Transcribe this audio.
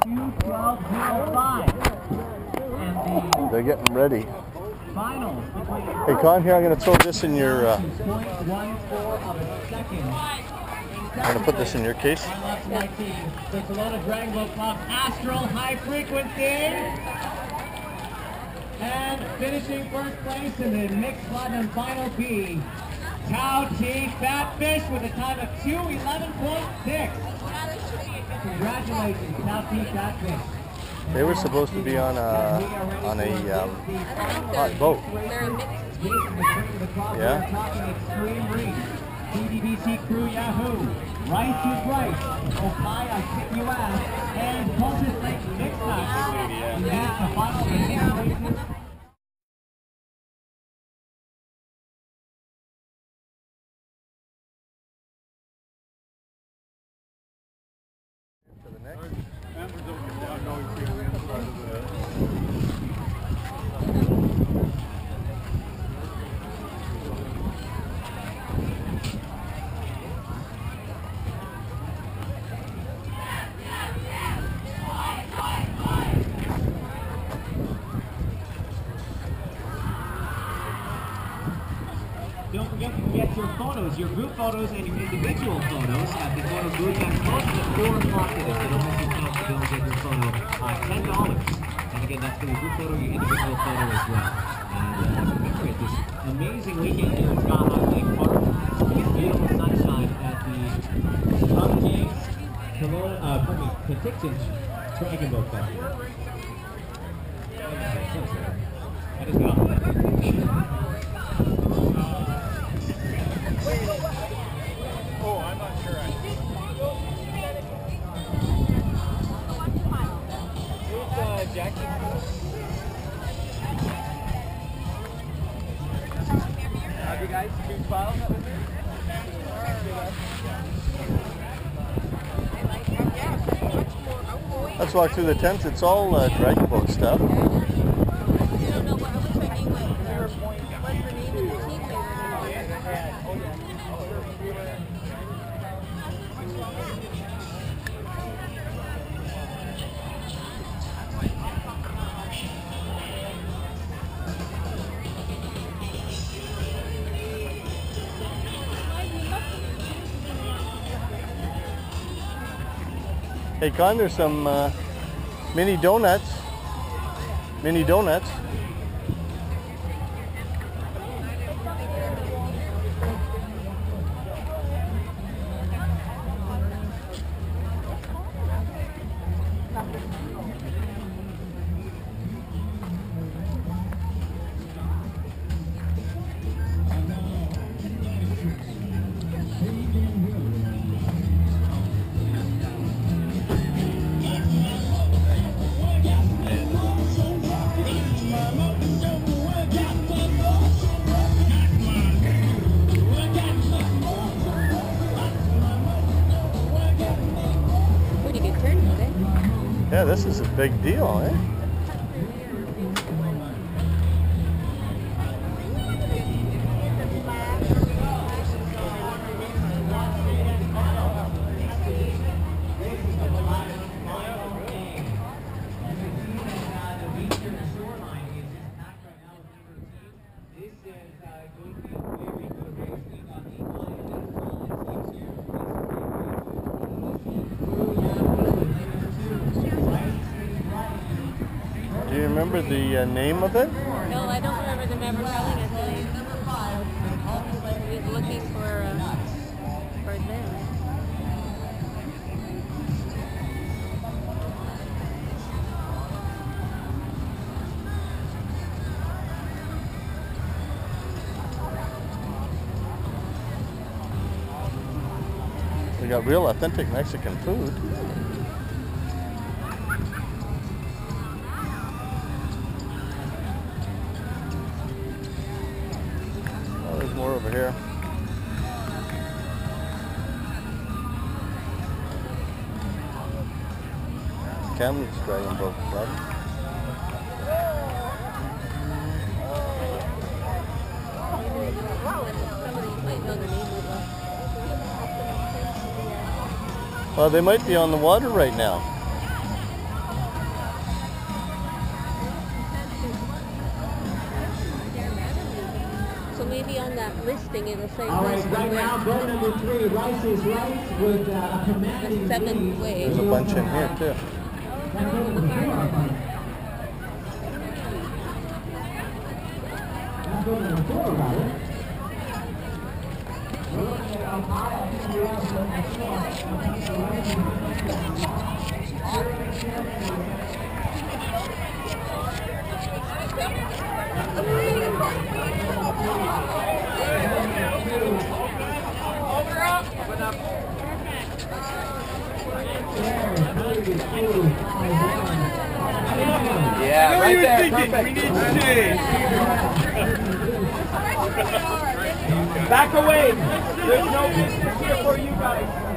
2:12:05. They're getting ready. Finals between Hey, Con, here, I'm going to throw this in your... 0.14 of a second. I'm going to put this in your case. There's a lot of Dragon Ball Club Astral High Frequency. And finishing first place in the mixed platinum final B, Cow T Fatfish with a time of 2:11.6. Congratulations, Cow T Fatfish. They were supposed to be on a hot boat. They're a mix. Yeah. CDBC Crew Yahoo, Rice is Right, Okai I Kick You Ass, and Cultus Lake Mix Up. That's the final congratulations. For the next. Don't forget to get your photos, your group photos and your individual photos at the photo booth. That's close to 4 o'clock today, so don't miss your chance to go and get your photo. $10. And again, that's for your group photo, your individual photo as well. And commemorate this amazing weekend here in Skyline Lake Park. It's beautiful sunshine at the Cub Games, Penticton Dragon Boat Festival. That is well. Oh, I'm not sure. Who's Jackie? Have you guys two files with me? Let's walk through the tents. It's all Dragon Boat stuff. Hey, Con, there's some mini donuts. Mini donuts. Yeah, this is a big deal, eh? Do you remember the name of it? No, I don't remember them ever telling us the name. We was looking for them. We got real authentic Mexican food. Oh, there's more over here. Kamloops Dragon Boat Club. Well, they might be on the water right now. maybe on that listing it'll say All right, list right where now, goal number 3, Rice is right with a commanding the 7th lead. wave. There's a bunch in here too. They're over the farm. That's goal number 4, rather. We're looking at up high. I think we have Yeah, right there. Perfect. We need to see. Back away. There's no business here for you guys.